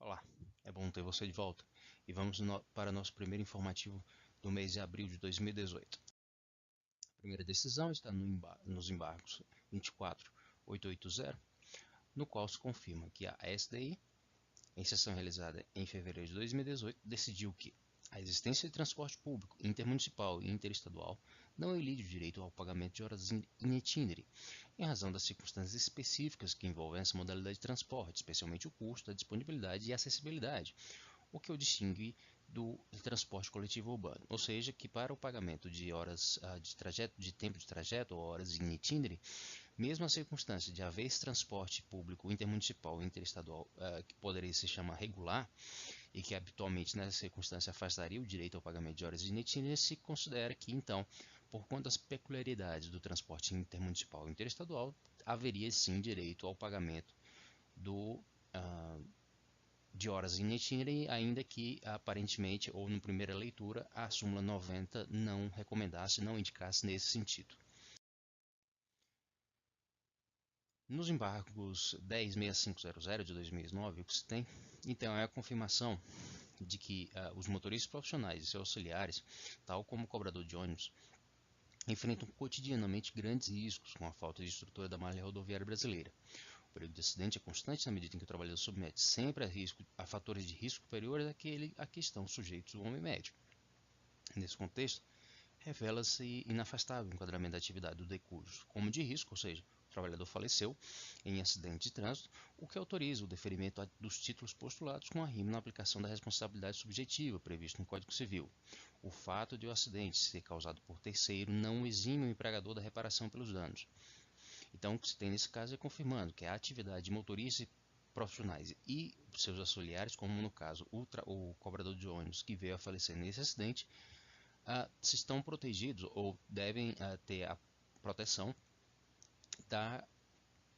Olá, é bom ter você de volta e vamos para nosso primeiro informativo do mês de abril de 2018. A primeira decisão está nos embargos 24880, no qual se confirma que a SDI, em sessão realizada em fevereiro de 2018, decidiu que a existência de transporte público intermunicipal e interestadual não elide o direito ao pagamento de horas in itinere, em razão das circunstâncias específicas que envolvem essa modalidade de transporte, especialmente o custo, a disponibilidade e a acessibilidade, o que o distingue do transporte coletivo urbano, ou seja, que para o pagamento de horas de trajeto, de tempo de trajeto ou horas in itinere, mesmo a circunstância de haver esse transporte público intermunicipal e interestadual que poderia se chamar regular e que habitualmente nessa circunstância afastaria o direito ao pagamento de horas in itinere, se considera que então, por conta das peculiaridades do transporte intermunicipal e interestadual, haveria sim direito ao pagamento do uh, de horas in itinere, ainda que aparentemente, ou na primeira leitura, a súmula 90 não recomendasse, não indicasse nesse sentido. Nos embargos 106500 de 2009, o que se tem, então, é a confirmação de que os motoristas profissionais e seus auxiliares, tal como o cobrador de ônibus, enfrentam cotidianamente grandes riscos com a falta de estrutura da malha rodoviária brasileira. O perigo de acidente é constante na medida em que o trabalhador submete sempre a fatores de risco superiores àquele a que estão sujeitos o homem médio. Nesse contexto, revela-se inafastável o enquadramento da atividade do decurso como de risco, ou seja, o trabalhador faleceu em acidente de trânsito, o que autoriza o deferimento dos títulos postulados com a rima na aplicação da responsabilidade subjetiva previsto no Código Civil. O fato de o acidente ser causado por terceiro não exime o empregador da reparação pelos danos. Então, o que se tem nesse caso é confirmando que a atividade de motoristas profissionais e seus auxiliares, como no caso o cobrador de ônibus que veio a falecer nesse acidente, se estão protegidos ou devem ter a proteção da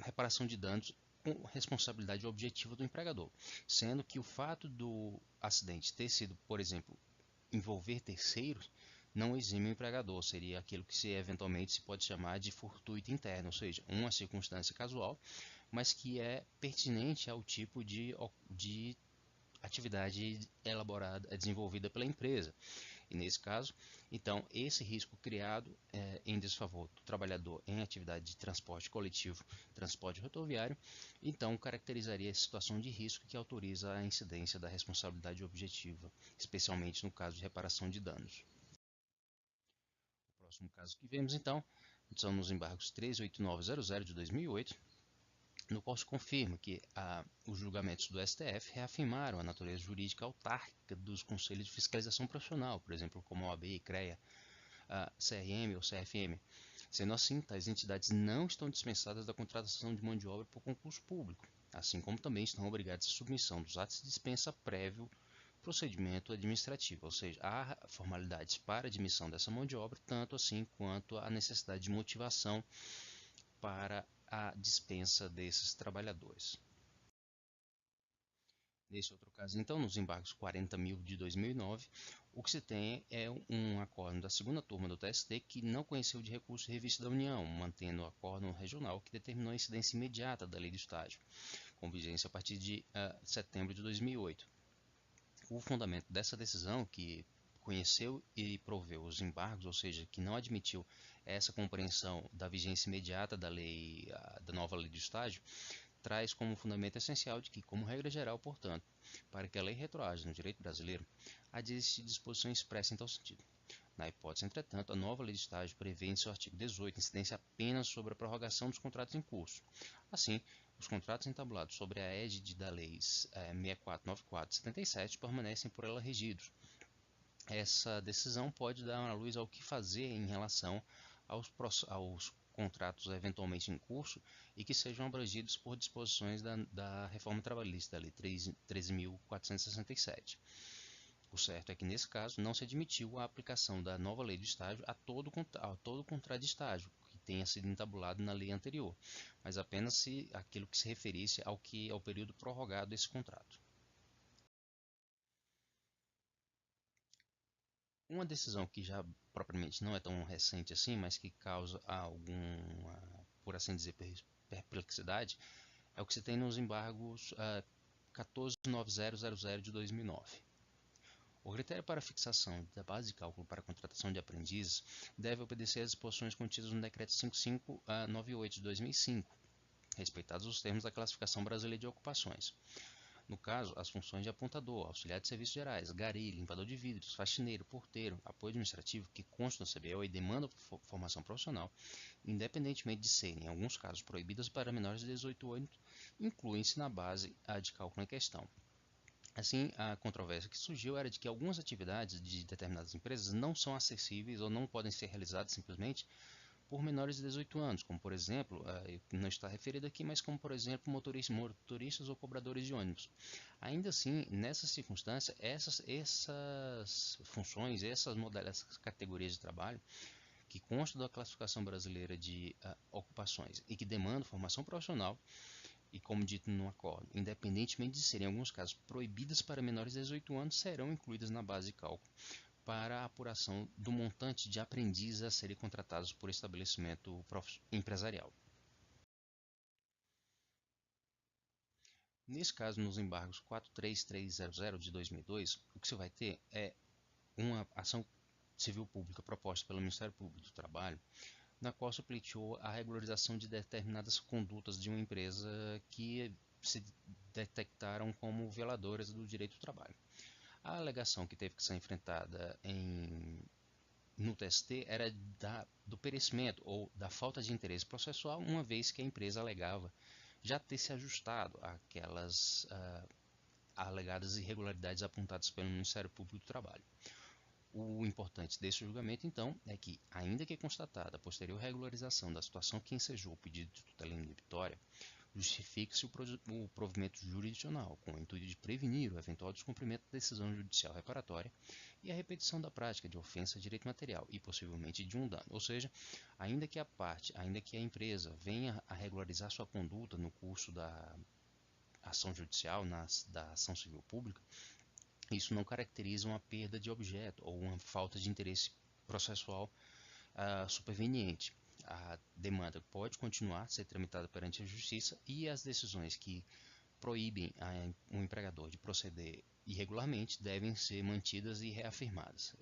reparação de danos com responsabilidade objetiva do empregador, sendo que o fato do acidente ter sido, por exemplo, envolver terceiros, não exime o empregador, seria aquilo que eventualmente se pode chamar de fortuito interno, ou seja, uma circunstância casual, mas que é pertinente ao tipo de atividade elaborada, desenvolvida pela empresa. E nesse caso, então, esse risco criado em desfavor do trabalhador em atividade de transporte coletivo, transporte rodoviário, então caracterizaria a situação de risco que autoriza a incidência da responsabilidade objetiva, especialmente no caso de reparação de danos. O próximo caso que vemos, então, são nos embargos 13890 de 2008, no qual se confirma que os julgamentos do STF reafirmaram a natureza jurídica autárquica dos conselhos de fiscalização profissional, por exemplo, como a OAB, CREA, a CRM ou CFM. Sendo assim, tais entidades não estão dispensadas da contratação de mão de obra por concurso público, assim como também estão obrigadas à submissão dos atos de dispensa prévio procedimento administrativo, ou seja, há formalidades para admissão dessa mão de obra, tanto assim quanto a necessidade de motivação para a dispensa desses trabalhadores. Nesse outro caso, então, nos embargos 40.000 de 2009, o que se tem é um acórdão da segunda turma do TST que não conheceu de recurso de revista da União, mantendo o acórdão regional que determinou a incidência imediata da lei do estágio, com vigência a partir de setembro de 2008. O fundamento dessa decisão, que conheceu e proveu os embargos, ou seja, que não admitiu essa compreensão da vigência imediata da lei, da nova lei do estágio, traz como fundamento essencial de que, como regra geral, portanto, para que a lei retroaja no direito brasileiro, há de existir disposição expressa em tal sentido. Na hipótese, entretanto, a nova lei de estágio prevê em seu artigo 18 incidência apenas sobre a prorrogação dos contratos em curso. Assim, os contratos entabulados sobre a égide da Lei 6494 77 permanecem por ela regidos. Essa decisão pode dar uma luz ao que fazer em relação aos contratos eventualmente em curso e que sejam abrangidos por disposições da reforma trabalhista, da Lei 13.467. O certo é que, nesse caso, não se admitiu a aplicação da nova lei do estágio a todo contrato de estágio que tenha sido entabulado na lei anterior, mas apenas aquilo que se referisse ao período prorrogado desse contrato. Uma decisão que já propriamente não é tão recente assim, mas que causa alguma, por assim dizer, perplexidade, é o que se tem nos embargos 149000 de 2009. O critério para fixação da base de cálculo para a contratação de aprendizes deve obedecer às disposições contidas no Decreto 5598 de 2005, respeitados os termos da Classificação Brasileira de Ocupações. No caso, as funções de apontador, auxiliar de serviços gerais, gari, limpador de vidros, faxineiro, porteiro, apoio administrativo que constam no CBO e demandam formação profissional, independentemente de serem, em alguns casos, proibidas para menores de 18 anos, incluem-se na base de cálculo em questão. Assim, a controvérsia que surgiu era de que algumas atividades de determinadas empresas não são acessíveis ou não podem ser realizadas simplesmente por menores de 18 anos, como por exemplo, não está referido aqui, mas como por exemplo motoristas ou cobradores de ônibus. Ainda assim, nessa circunstância, essas funções, essas categorias de trabalho que constam da classificação brasileira de ocupações e que demandam formação profissional, e como dito no acordo, independentemente de serem em alguns casos proibidas para menores de 18 anos, serão incluídas na base de cálculo para a apuração do montante de aprendizes a serem contratados por estabelecimento empresarial. Nesse caso, nos embargos 43300 de 2002, o que se vai ter é uma ação civil pública proposta pelo Ministério Público do Trabalho, na qual se pleiteou a regularização de determinadas condutas de uma empresa que se detectaram como violadoras do direito do trabalho. A alegação que teve que ser enfrentada no TST era do perecimento ou da falta de interesse processual, uma vez que a empresa alegava já ter se ajustado àquelas alegadas irregularidades apontadas pelo Ministério Público do Trabalho. O importante desse julgamento, então, é que, ainda que constatada a posterior regularização da situação que ensejou o pedido de tutela inibitória, justifique-se o provimento jurisdicional, com o intuito de prevenir o eventual descumprimento da decisão judicial reparatória e a repetição da prática de ofensa a direito material e possivelmente de um dano. Ou seja, ainda que a empresa venha a regularizar sua conduta no curso da ação judicial, da ação civil pública, isso não caracteriza uma perda de objeto ou uma falta de interesse processual superveniente. A demanda pode continuar a ser tramitada perante a Justiça e as decisões que proíbem o empregador de proceder irregularmente devem ser mantidas e reafirmadas.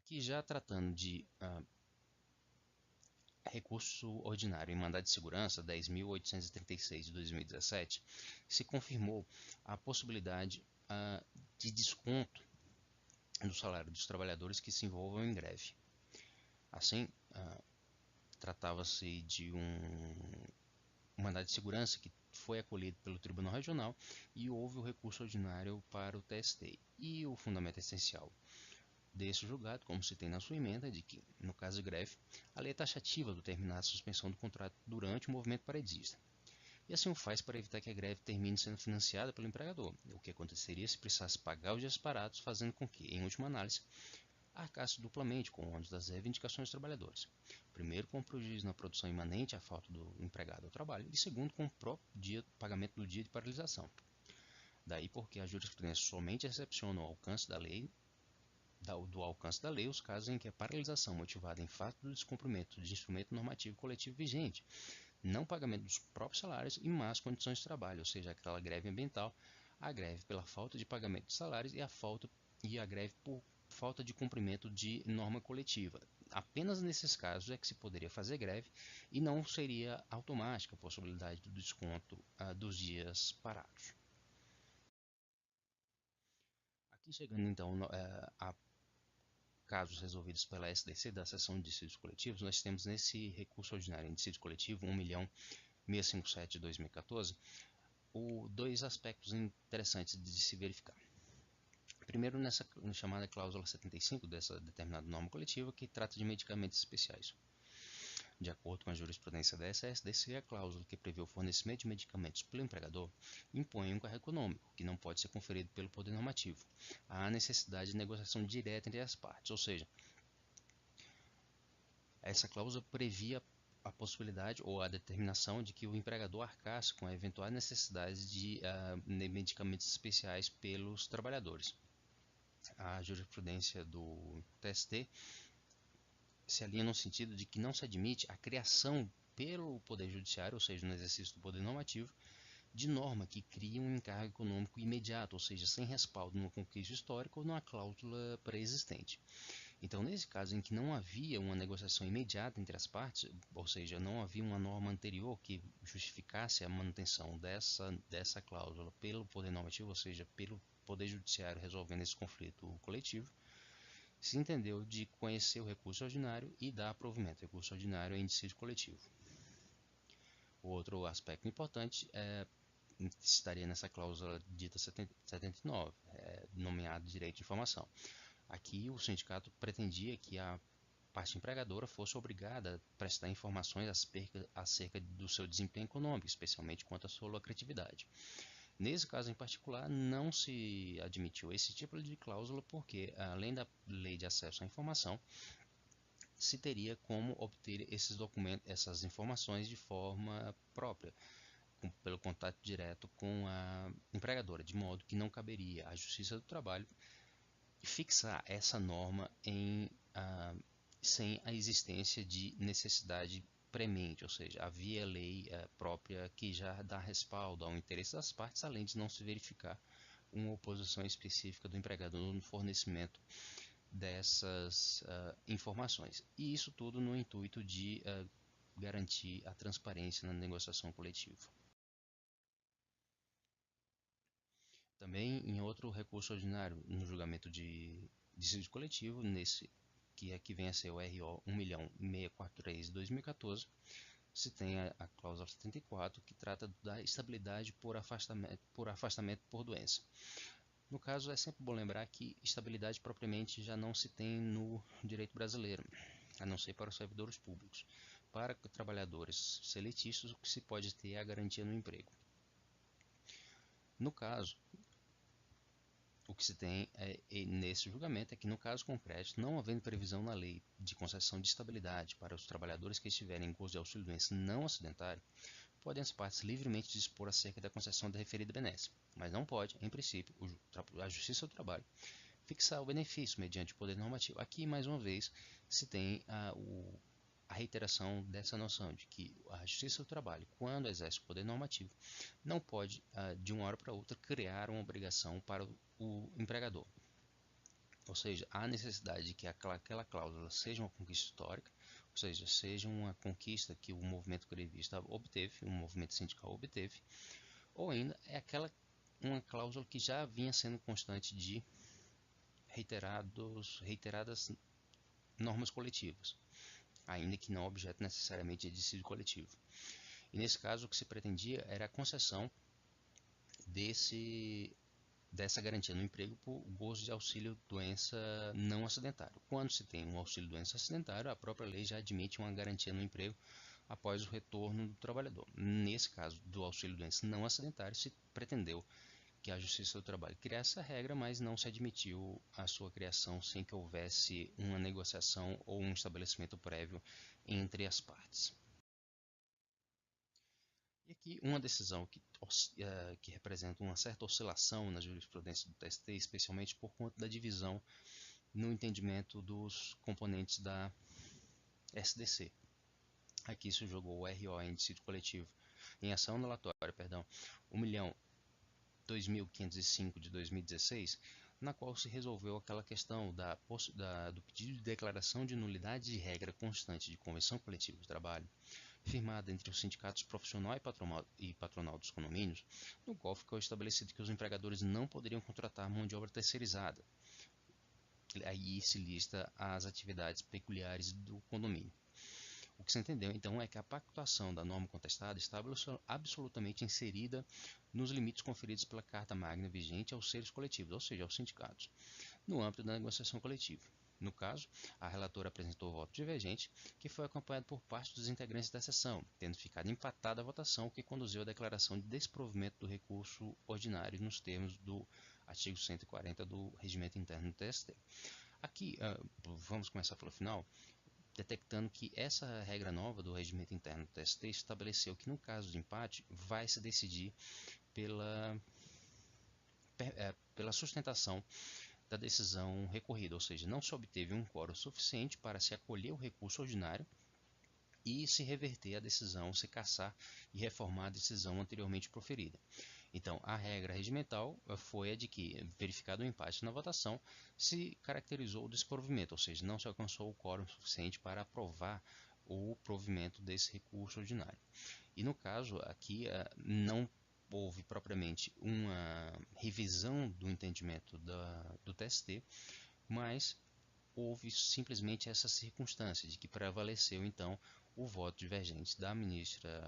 Aqui já tratando de recurso ordinário em mandado de segurança 10.836 de 2017, se confirmou a possibilidade de desconto do salário dos trabalhadores que se envolvam em greve. Assim, tratava-se de um mandado de segurança que foi acolhido pelo Tribunal Regional e houve o recurso ordinário para o TST. E o fundamento essencial desse julgado, como se tem na sua emenda, é de que, no caso de greve, a lei é taxativa do terminar a suspensão do contrato durante o movimento paredista. E assim o faz para evitar que a greve termine sendo financiada pelo empregador, o que aconteceria se precisasse pagar os dias parados, fazendo com que, em última análise, arcasse duplamente com o ônus das reivindicações dos trabalhadores. Primeiro, com o prejuízo na produção imanente à falta do empregado ao trabalho, e segundo, com o próprio pagamento do dia de paralisação. Daí porque a jurisprudência somente excepciona o alcance da lei do alcance da lei os casos em que a paralisação motivada em fato do descumprimento de instrumento normativo coletivo vigente, não pagamento dos próprios salários e más condições de trabalho, ou seja, aquela greve ambiental, a greve pela falta de pagamento de salários e a greve por falta de cumprimento de norma coletiva. Apenas nesses casos é que se poderia fazer greve e não seria automática a possibilidade do desconto dos dias parados. Aqui chegando então a casos resolvidos pela SDC da seção de dissídios coletivos, nós temos nesse recurso ordinário em dissídio coletivo 1.657 de 2014, dois aspectos interessantes de se verificar. Primeiro, nessa chamada cláusula 75 dessa determinada norma coletiva, que trata de medicamentos especiais. De acordo com a jurisprudência da SDC, a cláusula que prevê o fornecimento de medicamentos pelo empregador impõe um cargo econômico, que não pode ser conferido pelo poder normativo. Há necessidade de negociação direta entre as partes, ou seja, essa cláusula previa a possibilidade ou a determinação de que o empregador arcasse com a eventual necessidade de medicamentos especiais pelos trabalhadores. A jurisprudência do TST se alinha no sentido de que não se admite a criação pelo Poder Judiciário, ou seja, no exercício do poder normativo, de norma que cria um encargo econômico imediato, ou seja, sem respaldo numa conquista histórica ou numa cláusula pré-existente. Então, nesse caso em que não havia uma negociação imediata entre as partes, ou seja, não havia uma norma anterior que justificasse a manutenção dessa cláusula pelo poder normativo, ou seja, pelo poder judiciário resolvendo esse conflito coletivo, se entendeu de conhecer o recurso ordinário e dar provimento. Recurso ordinário é indicídio coletivo. O outro aspecto importante estaria nessa cláusula dita 79, nomeado direito de informação. Aqui o sindicato pretendia que a parte empregadora fosse obrigada a prestar informações acerca do seu desempenho econômico, especialmente quanto à sua lucratividade. Nesse caso em particular, não se admitiu esse tipo de cláusula porque, além da lei de acesso à informação, se teria como obter esses documentos, essas informações de forma própria, pelo contato direto com a empregadora, de modo que não caberia à Justiça do Trabalho fixar essa norma sem a existência de necessidade premente, ou seja, havia lei própria que já dá respaldo ao interesse das partes, além de não se verificar uma oposição específica do empregador no fornecimento dessas informações. E isso tudo no intuito de garantir a transparência na negociação coletiva. Também em outro recurso ordinário no julgamento de dissídio coletivo, nesse que vem a ser o RO 1.643 de 2014, se tem a cláusula 74, que trata da estabilidade por afastamento por doença. No caso, é sempre bom lembrar que estabilidade propriamente já não se tem no direito brasileiro, a não ser para os servidores públicos. Para trabalhadores seletistas, o que se pode ter é a garantia no emprego. No caso, o que se tem nesse julgamento é que, no caso concreto, não havendo previsão na lei de concessão de estabilidade para os trabalhadores que estiverem em gozo de auxílio-doença não acidentário, podem as partes livremente dispor acerca da concessão da referida benesse, mas não pode, em princípio, a Justiça do Trabalho fixar o benefício mediante o poder normativo. Aqui, mais uma vez, se tem a reiteração dessa noção de que a Justiça do Trabalho, quando exerce o poder normativo, não pode, de uma hora para outra, criar uma obrigação para o empregador. Ou seja, há necessidade de que aquela cláusula seja uma conquista histórica, ou seja, seja uma conquista que o movimento grevista obteve, o movimento sindical obteve, ou ainda é uma cláusula que já vinha sendo constante de reiteradas normas coletivas, ainda que não objeto necessariamente de dissídio coletivo. E nesse caso o que se pretendia era a concessão dessa garantia no emprego por gozo de auxílio-doença não acidentário. Quando se tem um auxílio-doença acidentário, a própria lei já admite uma garantia no emprego após o retorno do trabalhador. Nesse caso do auxílio-doença não acidentário, se pretendeu que a Justiça do Trabalho criasse a regra, mas não se admitiu a sua criação sem que houvesse uma negociação ou um estabelecimento prévio entre as partes. E aqui uma decisão que representa uma certa oscilação na jurisprudência do TST, especialmente por conta da divisão no entendimento dos componentes da SDC. Aqui se jogou o RO em dissídio coletivo em ação anulatória, 1.002.505 de 2016, na qual se resolveu aquela questão do pedido de declaração de nulidade de regra constante de convenção coletiva de trabalho, firmada entre os sindicatos profissional e patronal dos condomínios, no qual ficou estabelecido que os empregadores não poderiam contratar mão de obra terceirizada. Aí se lista as atividades peculiares do condomínio. O que se entendeu, então, é que a pactuação da norma contestada está absolutamente inserida nos limites conferidos pela Carta Magna vigente aos seres coletivos, ou seja, aos sindicatos, no âmbito da negociação coletiva. No caso, a relatora apresentou voto divergente, que foi acompanhado por parte dos integrantes da sessão, tendo ficado empatada a votação, o que conduziu à declaração de desprovimento do recurso ordinário nos termos do artigo 140 do Regimento Interno do TST. Aqui, vamos começar pelo final, detectando que essa regra nova do Regimento Interno do TST estabeleceu que, no caso de empate, vai se decidir pela sustentação da decisão recorrida, ou seja, não se obteve um quórum suficiente para se acolher o recurso ordinário e se reverter a decisão, se cassar e reformar a decisão anteriormente proferida. Então, a regra regimental foi a de que, verificado o empate na votação, se caracterizou o desprovimento, ou seja, não se alcançou o quórum suficiente para aprovar o provimento desse recurso ordinário. E no caso aqui, não houve propriamente uma revisão do entendimento do TST, mas houve simplesmente essa circunstância de que prevaleceu então o voto divergente da ministra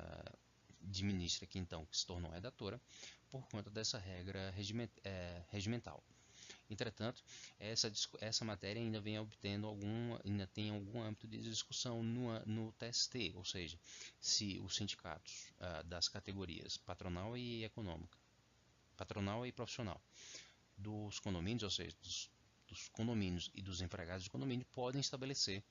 que então se tornou redatora por conta dessa regra regimental. Entretanto, essa matéria ainda vem ainda tem algum âmbito de discussão no TST, ou seja, se os sindicatos das categorias patronal e econômica, patronal e profissional, dos condomínios, ou seja, dos condomínios e dos empregados de condomínio podem estabelecer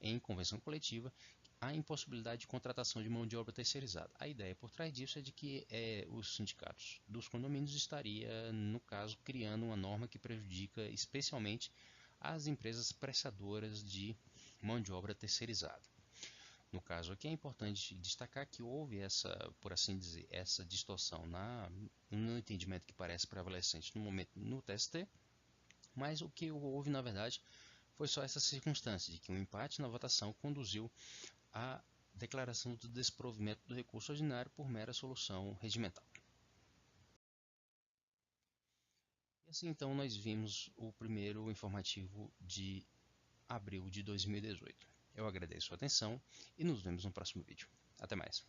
em convenção coletiva a impossibilidade de contratação de mão de obra terceirizada. A ideia por trás disso é de que os sindicatos dos condomínios estaria, no caso, criando uma norma que prejudica especialmente as empresas prestadoras de mão de obra terceirizada. No caso aqui é importante destacar que houve essa, por assim dizer, essa distorção no entendimento que parece prevalecente no momento no TST, mas o que houve na verdade foi só essa circunstância de que um empate na votação conduziu à declaração do desprovimento do recurso ordinário por mera solução regimental. E assim então nós vimos o primeiro informativo de abril de 2018. Eu agradeço a atenção e nos vemos no próximo vídeo. Até mais.